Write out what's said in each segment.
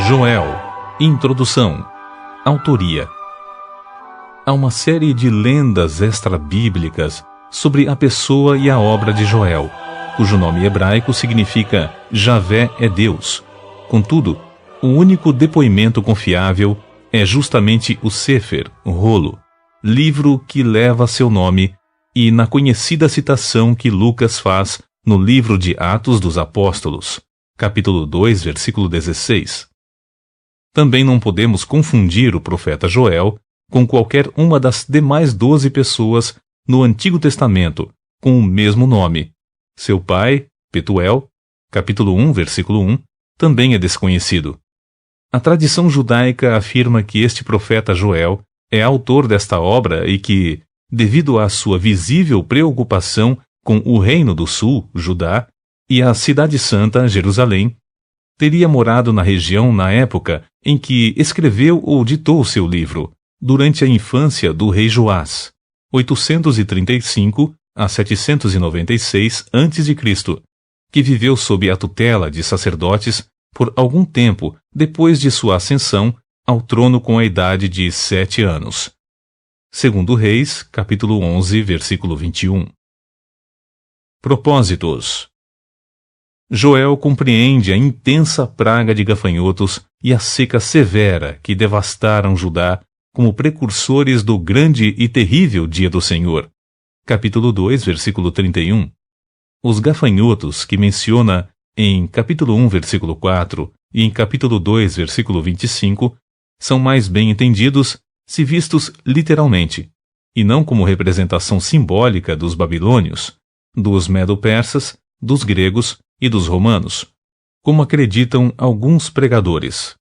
Joel. Introdução. Autoria. Há uma série de lendas extra-bíblicas sobre a pessoa e a obra de Joel, cujo nome hebraico significa Javé é Deus. Contudo, o único depoimento confiável é justamente o Sefer, o rolo, livro que leva seu nome, e na conhecida citação que Lucas faz no livro de Atos dos Apóstolos, capítulo 2, versículo 16. Também não podemos confundir o profeta Joel com qualquer uma das demais 12 pessoas no Antigo Testamento com o mesmo nome. Seu pai, Petuel, capítulo 1, versículo 1, também é desconhecido. A tradição judaica afirma que este profeta Joel é autor desta obra e que, devido à sua visível preocupação com o Reino do Sul, Judá, e a Cidade Santa, Jerusalém, teria morado na região na época em que escreveu ou ditou seu livro, durante a infância do rei Joás, 835 a 796 a.C., que viveu sob a tutela de sacerdotes por algum tempo depois de sua ascensão ao trono com a idade de 7 anos. Segundo Reis, capítulo 11, versículo 21. Propósitos. Joel compreende a intensa praga de gafanhotos e a seca severa que devastaram Judá como precursores do grande e terrível dia do Senhor. Capítulo 2, versículo 31. Os gafanhotos que menciona em capítulo 1, versículo 4 e em capítulo 2, versículo 25, são mais bem entendidos se vistos literalmente, e não como representação simbólica dos babilônios, dos medo-persas, dos gregos e dos romanos, como acreditam alguns pregadores.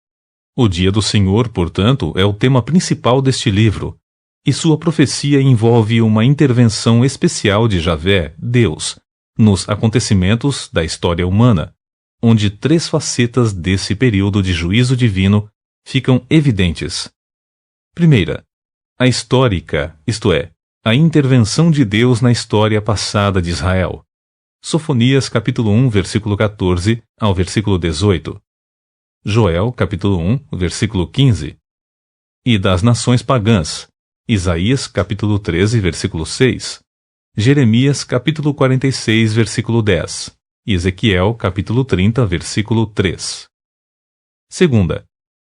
O dia do Senhor, portanto, é o tema principal deste livro, e sua profecia envolve uma intervenção especial de Javé, Deus, nos acontecimentos da história humana, onde 3 facetas desse período de juízo divino ficam evidentes. Primeira, a histórica, isto é, a intervenção de Deus na história passada de Israel. Sofonias capítulo 1, versículo 14 ao versículo 18. Joel capítulo 1, versículo 15. E das nações pagãs. Isaías capítulo 13, versículo 6. Jeremias capítulo 46, versículo 10. E Ezequiel capítulo 30, versículo 3. Segunda,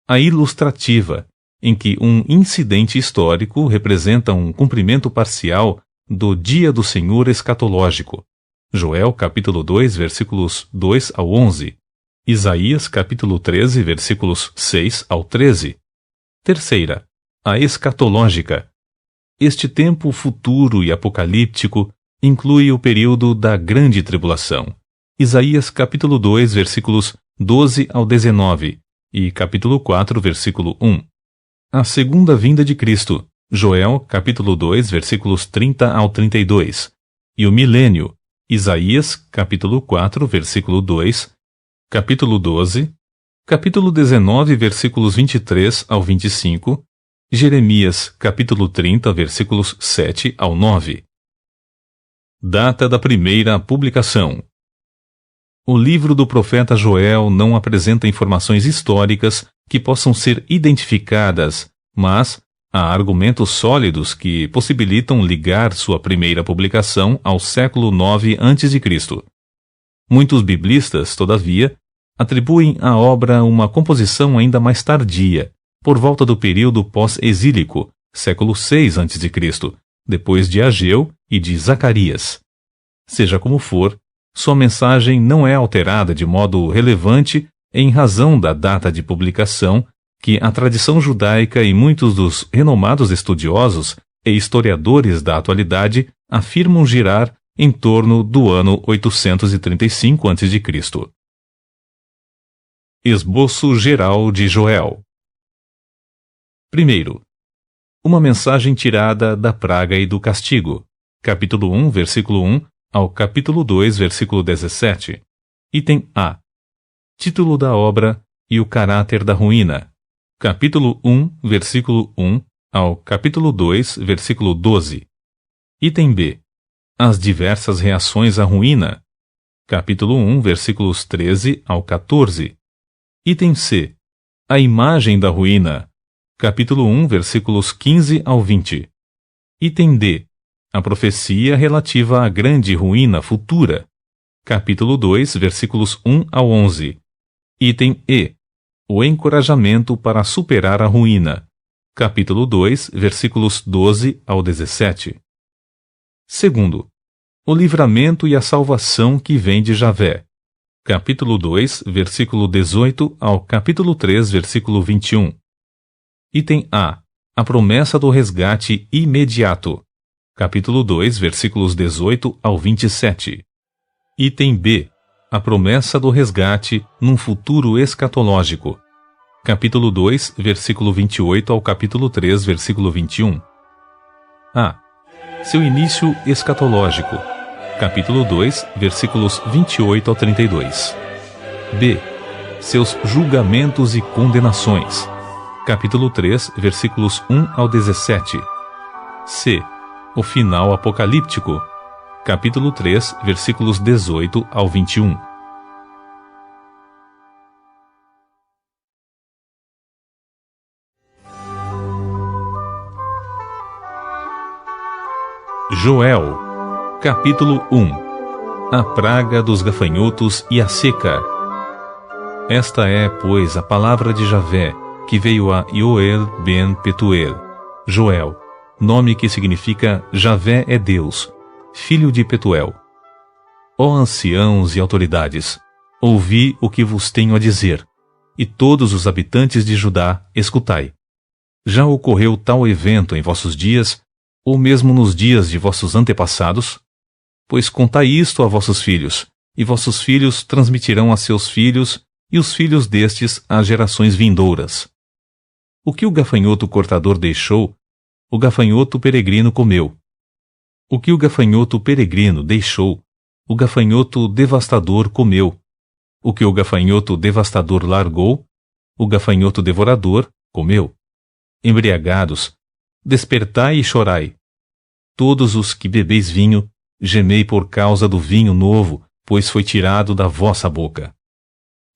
a ilustrativa, em que um incidente histórico representa um cumprimento parcial do dia do Senhor escatológico. Joel capítulo 2, versículos 2 ao 11. Isaías capítulo 13, versículos 6 ao 13. Terceira, a escatológica. Este tempo futuro e apocalíptico inclui o período da grande tribulação. Isaías capítulo 2, versículos 12 ao 19 e capítulo 4, versículo 1. A segunda vinda de Cristo. Joel capítulo 2, versículos 30 ao 32. E o milênio. Isaías, capítulo 4, versículo 2, capítulo 12, capítulo 19, versículos 23 ao 25, Jeremias, capítulo 30, versículos 7 ao 9. Data da primeira publicação. O livro do profeta Joel não apresenta informações históricas que possam ser identificadas, mas há argumentos sólidos que possibilitam ligar sua primeira publicação ao século IX a.C. Muitos biblistas, todavia, atribuem à obra uma composição ainda mais tardia, por volta do período pós-exílico, século VI a.C., depois de Ageu e de Zacarias. Seja como for, sua mensagem não é alterada de modo relevante em razão da data de publicação que a tradição judaica e muitos dos renomados estudiosos e historiadores da atualidade afirmam girar em torno do ano 835 a.C. Esboço geral de Joel. Primeiro, uma mensagem tirada da praga e do castigo. Capítulo 1, versículo 1 ao capítulo 2, versículo 17. Item A. Título da obra e o caráter da ruína. Capítulo 1, versículo 1 ao capítulo 2, versículo 12. Item B. As diversas reações à ruína. Capítulo 1, versículos 13 ao 14. Item C. A imagem da ruína. Capítulo 1, versículos 15 ao 20. Item D. A profecia relativa à grande ruína futura. Capítulo 2, versículos 1 ao 11. Item E. O encorajamento para superar a ruína. Capítulo 2, versículos 12 ao 17. Segundo, o livramento e a salvação que vem de Javé. Capítulo 2, versículo 18 ao capítulo 3, versículo 21. Item A. A promessa do resgate imediato. Capítulo 2, versículos 18 ao 27. Item B. A promessa do resgate num futuro escatológico. Capítulo 2, versículo 28 ao capítulo 3, versículo 21. A. Seu início escatológico. Capítulo 2, versículos 28 ao 32. B. Seus julgamentos e condenações. Capítulo 3, versículos 1 ao 17. C. O final apocalíptico. Capítulo 3, versículos 18 ao 21. Joel. Capítulo 1. A praga dos gafanhotos e a seca. Esta é, pois, a palavra de Javé, que veio a Yoel ben Petuel, Joel, nome que significa Javé é Deus, filho de Petuel. Ó anciãos e autoridades, ouvi o que vos tenho a dizer, e todos os habitantes de Judá, escutai. Já ocorreu tal evento em vossos dias, ou mesmo nos dias de vossos antepassados? Pois contai isto a vossos filhos, e vossos filhos transmitirão a seus filhos, e os filhos destes às gerações vindouras. O que o gafanhoto cortador deixou, o gafanhoto peregrino comeu. O que o gafanhoto peregrino deixou, o gafanhoto devastador comeu. O que o gafanhoto devastador largou, o gafanhoto devorador comeu. Embriagados, despertai e chorai. Todos os que bebeis vinho, gemei por causa do vinho novo, pois foi tirado da vossa boca.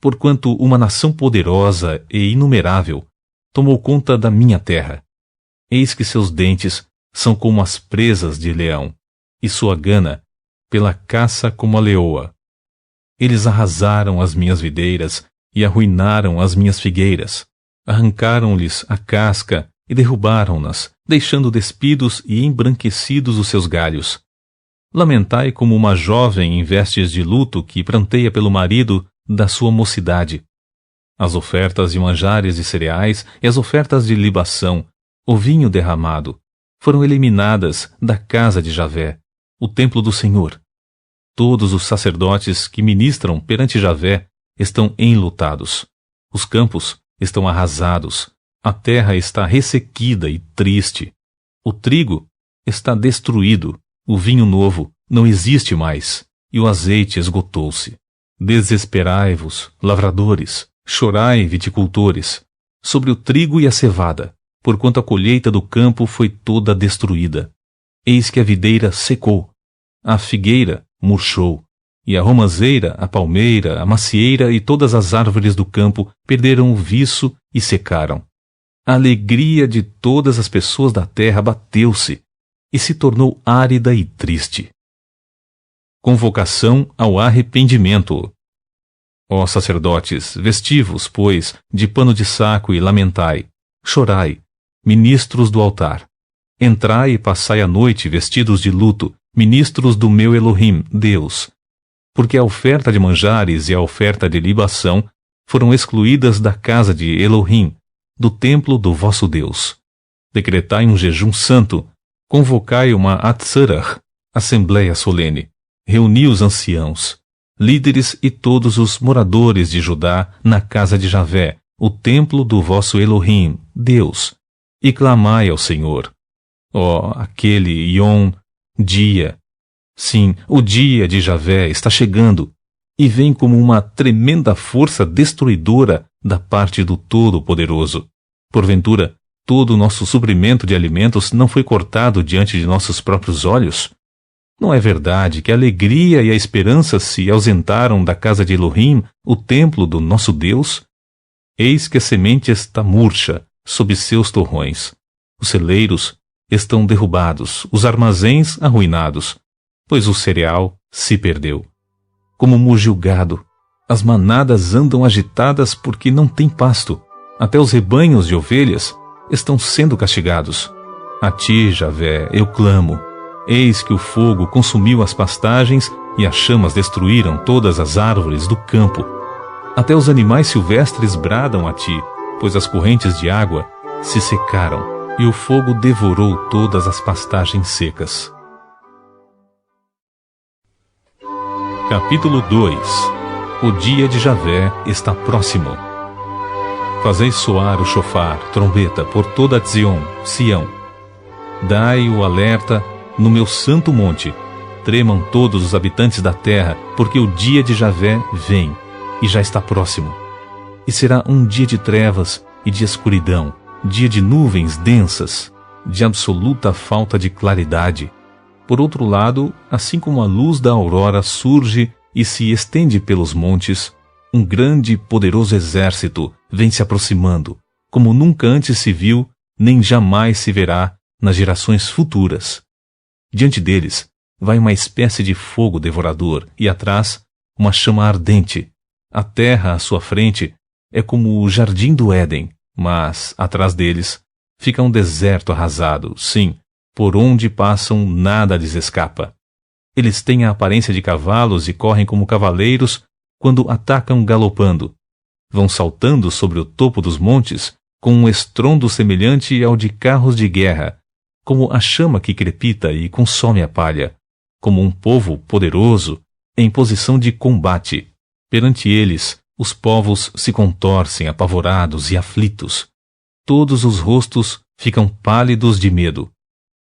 Porquanto uma nação poderosa e inumerável tomou conta da minha terra. Eis que seus dentes são como as presas de leão, e sua gana pela caça como a leoa. Eles arrasaram as minhas videiras e arruinaram as minhas figueiras. Arrancaram-lhes a casca e derrubaram-nas, deixando despidos e embranquecidos os seus galhos. Lamentai como uma jovem em vestes de luto que pranteia pelo marido da sua mocidade. As ofertas de manjares e cereais e as ofertas de libação, o vinho derramado, foram eliminadas da casa de Javé, o templo do Senhor. Todos os sacerdotes que ministram perante Javé estão enlutados. Os campos estão arrasados. A terra está ressequida e triste. O trigo está destruído. O vinho novo não existe mais. E o azeite esgotou-se. Desesperai-vos, lavradores. Chorai, viticultores, sobre o trigo e a cevada, porquanto a colheita do campo foi toda destruída. Eis que a videira secou, a figueira murchou, e a romazeira, a palmeira, a macieira e todas as árvores do campo perderam o viço e secaram. A alegria de todas as pessoas da terra bateu-se, e se tornou árida e triste. Convocação ao arrependimento. Ó sacerdotes, vestivos, pois, de pano de saco e lamentai, chorai, ministros do altar. Entrai e passai a noite vestidos de luto, ministros do meu Elohim, Deus. Porque a oferta de manjares e a oferta de libação foram excluídas da casa de Elohim, do templo do vosso Deus. Decretai um jejum santo, convocai uma Atzarach, assembleia solene, reuni os anciãos, líderes e todos os moradores de Judá na casa de Javé, o templo do vosso Elohim, Deus, e clamai ao Senhor. Ó, aquele Yom, dia. Sim, o dia de Javé está chegando, e vem como uma tremenda força destruidora da parte do Todo-Poderoso. Porventura, todo o nosso suprimento de alimentos não foi cortado diante de nossos próprios olhos? Não é verdade que a alegria e a esperança se ausentaram da casa de Elohim, o templo do nosso Deus? Eis que a semente está murcha sob seus torrões. Os celeiros estão derrubados, os armazéns arruinados, pois o cereal se perdeu. Como muge o gado, as manadas andam agitadas porque não tem pasto. Até os rebanhos de ovelhas estão sendo castigados. A ti, Javé, eu clamo. Eis que o fogo consumiu as pastagens e as chamas destruíram todas as árvores do campo. Até os animais silvestres bradam a ti, pois as correntes de água se secaram e o fogo devorou todas as pastagens secas. Capítulo 2. O dia de Javé está próximo. Fazei soar o chofar, trombeta, por toda Sião. Dai o alerta no meu santo monte. Tremam todos os habitantes da terra, porque o dia de Javé vem, e já está próximo. E será um dia de trevas e de escuridão, dia de nuvens densas, de absoluta falta de claridade. Por outro lado, assim como a luz da aurora surge e se estende pelos montes, um grande e poderoso exército vem se aproximando, como nunca antes se viu, nem jamais se verá nas gerações futuras. Diante deles vai uma espécie de fogo devorador e atrás uma chama ardente. A terra à sua frente é como o jardim do Éden, mas atrás deles fica um deserto arrasado, sim, por onde passam nada lhes escapa. Eles têm a aparência de cavalos e correm como cavaleiros quando atacam galopando. Vão saltando sobre o topo dos montes com um estrondo semelhante ao de carros de guerra, como a chama que crepita e consome a palha, como um povo poderoso em posição de combate. Perante eles, os povos se contorcem apavorados e aflitos. Todos os rostos ficam pálidos de medo.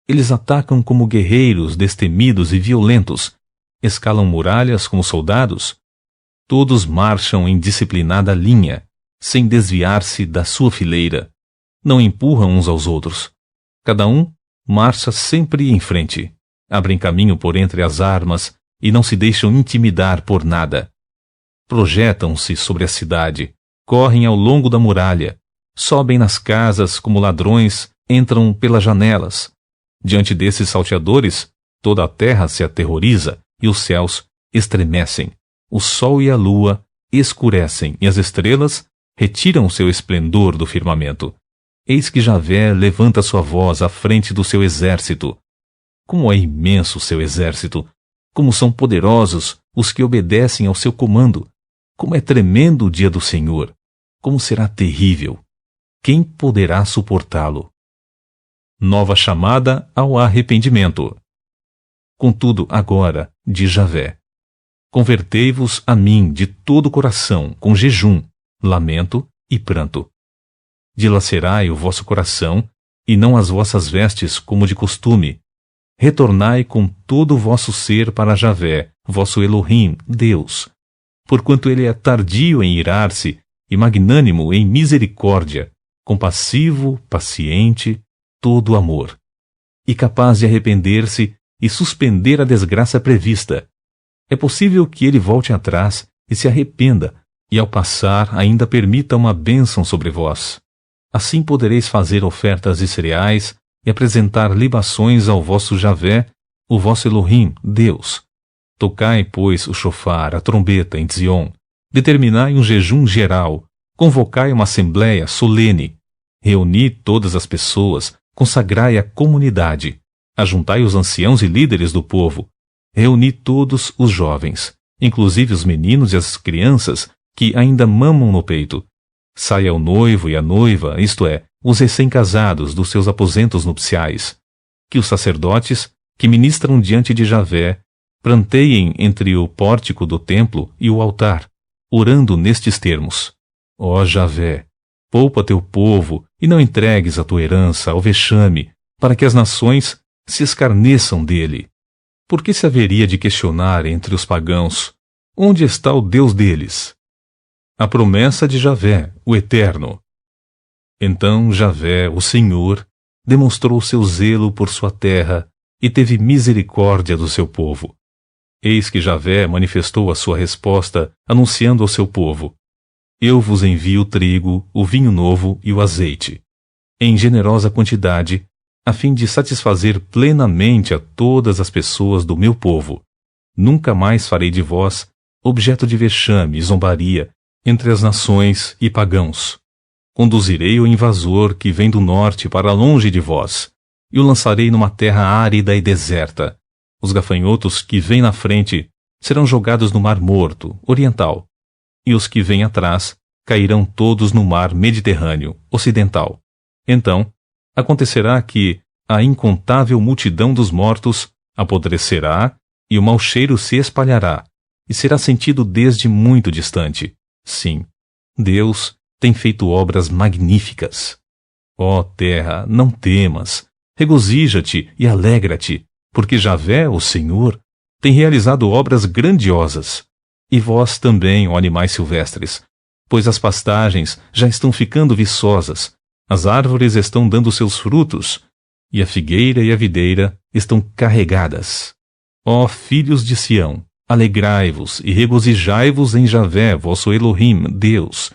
Eles atacam como guerreiros destemidos e violentos, escalam muralhas como soldados. Todos marcham em disciplinada linha, sem desviar-se da sua fileira. Não empurram uns aos outros. Cada um marcha sempre em frente. Abrem caminho por entre as armas e não se deixam intimidar por nada. Projetam-se sobre a cidade, correm ao longo da muralha, sobem nas casas como ladrões, entram pelas janelas. Diante desses salteadores, toda a terra se aterroriza e os céus estremecem. O sol e a lua escurecem e as estrelas retiram seu esplendor do firmamento. Eis que Javé levanta sua voz à frente do seu exército. Como é imenso o seu exército! Como são poderosos os que obedecem ao seu comando! Como é tremendo o dia do Senhor! Como será terrível! Quem poderá suportá-lo? Nova chamada ao arrependimento. Contudo, agora, diz Javé, convertei-vos a mim de todo o coração, com jejum, lamento e pranto. Dilacerai o vosso coração, e não as vossas vestes como de costume. Retornai com todo o vosso ser para Javé, vosso Elohim, Deus, porquanto ele é tardio em irar-se e magnânimo em misericórdia, compassivo, paciente, todo amor, e capaz de arrepender-se e suspender a desgraça prevista. É possível que ele volte atrás e se arrependa, e ao passar ainda permita uma bênção sobre vós. Assim podereis fazer ofertas de cereais e apresentar libações ao vosso Javé, o vosso Elohim, Deus. Tocai, pois, o chofar, a trombeta em Zion, determinai um jejum geral, convocai uma assembleia solene, reuni todas as pessoas, consagrai a comunidade, ajuntai os anciãos e líderes do povo, reuni todos os jovens, inclusive os meninos e as crianças que ainda mamam no peito. Saia o noivo e a noiva, isto é, os recém-casados dos seus aposentos nupciais. Que os sacerdotes, que ministram diante de Javé, pranteiem entre o pórtico do templo e o altar, orando nestes termos: Ó Javé, poupa teu povo e não entregues a tua herança ao vexame, para que as nações se escarneçam dele. Por que se haveria de questionar entre os pagãos: onde está o Deus deles? A promessa de Javé, o Eterno. Então Javé, o Senhor, demonstrou seu zelo por sua terra e teve misericórdia do seu povo. Eis que Javé manifestou a sua resposta, anunciando ao seu povo: Eu vos envio o trigo, o vinho novo e o azeite, em generosa quantidade, a fim de satisfazer plenamente a todas as pessoas do meu povo. Nunca mais farei de vós objeto de vexame e zombaria entre as nações e pagãos. Conduzirei o invasor que vem do norte para longe de vós, e o lançarei numa terra árida e deserta. Os gafanhotos que vêm na frente serão jogados no Mar Morto, oriental, e os que vêm atrás cairão todos no Mar Mediterrâneo, ocidental. Então, acontecerá que a incontável multidão dos mortos apodrecerá e o mau cheiro se espalhará, e será sentido desde muito distante. Sim, Deus tem feito obras magníficas. Ó terra, não temas, regozija-te e alegra-te, porque Javé, o Senhor, tem realizado obras grandiosas. E vós também, ó animais silvestres, pois as pastagens já estão ficando viçosas, as árvores estão dando seus frutos, e a figueira e a videira estão carregadas. Ó filhos de Sião, alegrai-vos e regozijai-vos em Javé, vosso Elohim, Deus,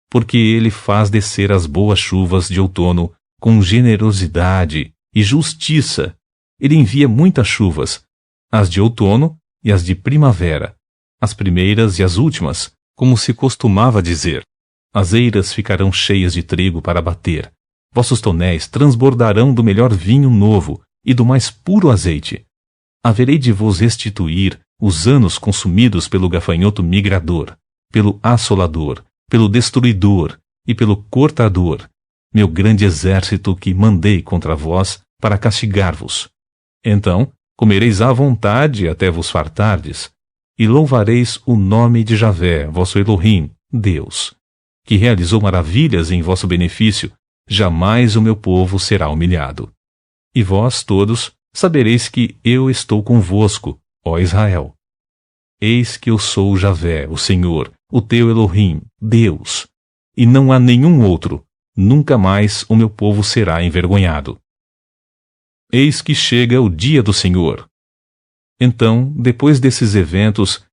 porque ele faz descer as boas chuvas de outono com generosidade e justiça. Ele envia muitas chuvas, as de outono e as de primavera, as primeiras e as últimas, como se costumava dizer. As eiras ficarão cheias de trigo para bater. Vossos tonéis transbordarão do melhor vinho novo e do mais puro azeite. Haverei de vos restituir os anos consumidos pelo gafanhoto migrador, pelo assolador, pelo destruidor e pelo cortador, meu grande exército que mandei contra vós para castigar-vos. Então comereis à vontade até vos fartardes, e louvareis o nome de Javé, vosso Elohim, Deus, que realizou maravilhas em vosso benefício. Jamais o meu povo será humilhado. E vós todos sabereis que eu estou convosco, ó Israel. Eis que eu sou Javé, o Senhor, o teu Elohim, Deus, e não há nenhum outro. Nunca mais o meu povo será envergonhado. Eis que chega o dia do Senhor. Então, depois desses eventos,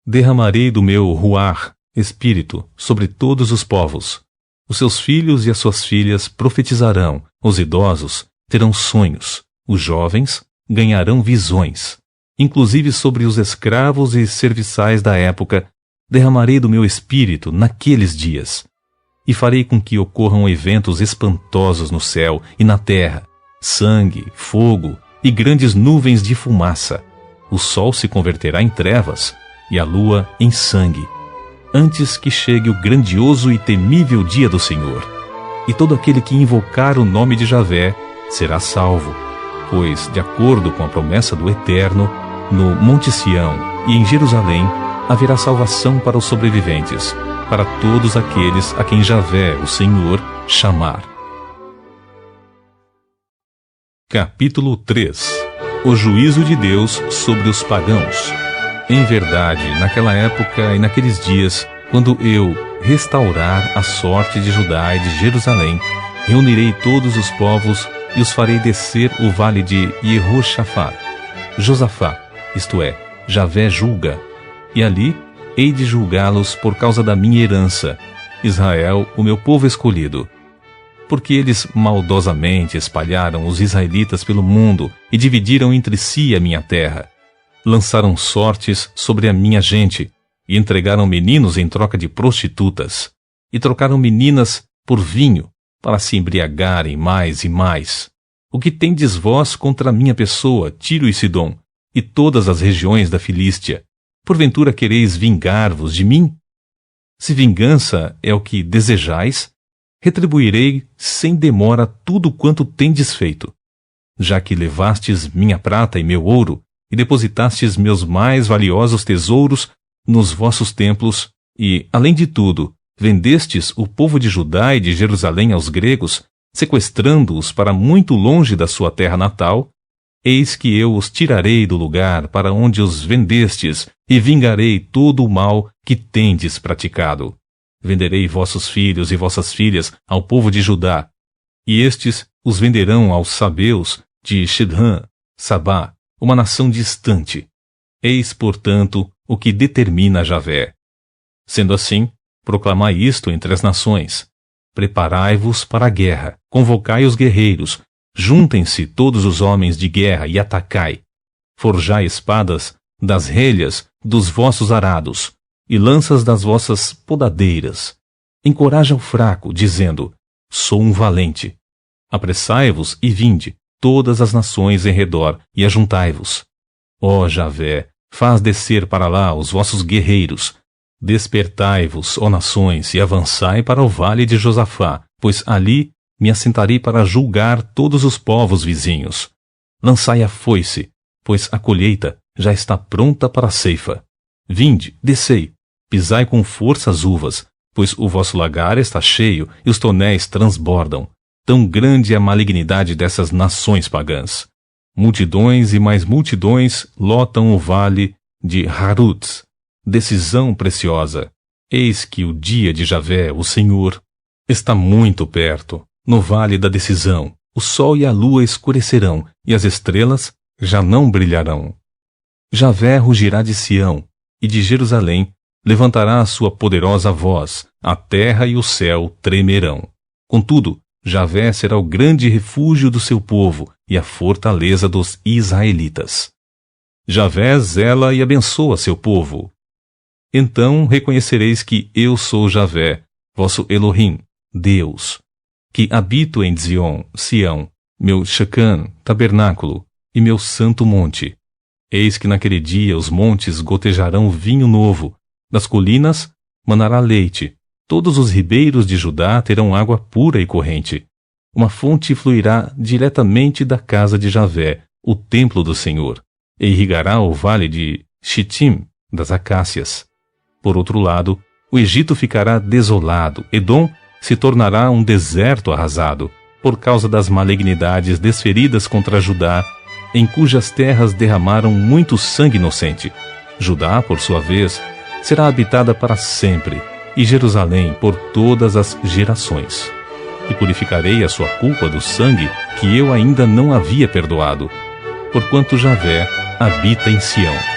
derramarei do meu ruar, espírito, sobre todos os povos. Os seus filhos e as suas filhas profetizarão, os idosos terão sonhos, os jovens ganharão visões. Inclusive sobre os escravos e serviçais da época, derramarei do meu espírito naqueles dias. E farei com que ocorram eventos espantosos no céu e na terra, sangue, fogo e grandes nuvens de fumaça. O sol se converterá em trevas e a lua em sangue, antes que chegue o grandioso e temível dia do Senhor. E todo aquele que invocar o nome de Javé será salvo, pois, de acordo com a promessa do Eterno, no Monte Sião e em Jerusalém haverá salvação para os sobreviventes, para todos aqueles a quem Javé, o Senhor, chamar. Capítulo 3. O juízo de Deus sobre os pagãos. Em verdade, naquela época e naqueles dias, quando eu restaurar a sorte de Judá e de Jerusalém, reunirei todos os povos e os farei descer o vale de Jehoshafá, Josafá, isto é, Javé julga, e ali hei de julgá-los por causa da minha herança, Israel, o meu povo escolhido. Porque eles maldosamente espalharam os israelitas pelo mundo e dividiram entre si a minha terra. Lançaram sortes sobre a minha gente e entregaram meninos em troca de prostitutas, e trocaram meninas por vinho para se embriagarem mais e mais. O que tendes vós contra a minha pessoa, Tiro e Sidom, e todas as regiões da Filístia? Porventura quereis vingar-vos de mim? Se vingança é o que desejais, retribuirei sem demora tudo quanto tendes feito. Já que levastes minha prata e meu ouro, e depositastes meus mais valiosos tesouros nos vossos templos, e, além de tudo, vendestes o povo de Judá e de Jerusalém aos gregos, sequestrando-os para muito longe da sua terra natal, eis que eu os tirarei do lugar para onde os vendestes, e vingarei todo o mal que tendes praticado. Venderei vossos filhos e vossas filhas ao povo de Judá, e estes os venderão aos sabeus de Shidham, Sabá, uma nação distante. Eis, portanto, o que determina Javé. Sendo assim, Proclamai isto entre as nações. Preparai-vos para a guerra, convocai os guerreiros, juntem-se todos os homens de guerra e atacai. Forjai espadas das relhas dos vossos arados, e lanças das vossas podadeiras. Encoraja o fraco, dizendo, sou um valente. Apressai-vos e vinde, todas as nações em redor, e ajuntai-vos. Ó Javé, faz descer para lá os vossos guerreiros. Despertai-vos, ó nações, e avançai para o vale de Josafá, pois ali me assentarei para julgar todos os povos vizinhos. Lançai a foice, pois a colheita já está pronta para a ceifa. Vinde, descei, pisai com força as uvas, pois o vosso lagar está cheio e os tonéis transbordam. Tão grande é a malignidade dessas nações pagãs. Multidões e mais multidões lotam o vale de Harutz. Decisão preciosa. Eis que o dia de Javé, o Senhor, está muito perto. No vale da decisão, o sol e a lua escurecerão, e as estrelas já não brilharão. Javé rugirá de Sião, e de Jerusalém levantará a sua poderosa voz, a terra e o céu tremerão. Contudo, Javé será o grande refúgio do seu povo e a fortaleza dos israelitas. Javé zela e abençoa seu povo. Então reconhecereis que eu sou Javé, vosso Elohim, Deus, que habito em Zion, Sião, meu Shecan, tabernáculo, e meu santo monte. Eis que naquele dia os montes gotejarão vinho novo, das colinas manará leite, todos os ribeiros de Judá terão água pura e corrente. Uma fonte fluirá diretamente da casa de Javé, o templo do Senhor, e irrigará o vale de Shittim, das acácias. Por outro lado, o Egito ficará desolado, Edom se tornará um deserto arrasado, por causa das malignidades desferidas contra Judá, em cujas terras derramaram muito sangue inocente. Judá, por sua vez, será habitada para sempre, e Jerusalém por todas as gerações. E purificarei a sua culpa do sangue que eu ainda não havia perdoado, porquanto Javé habita em Sião.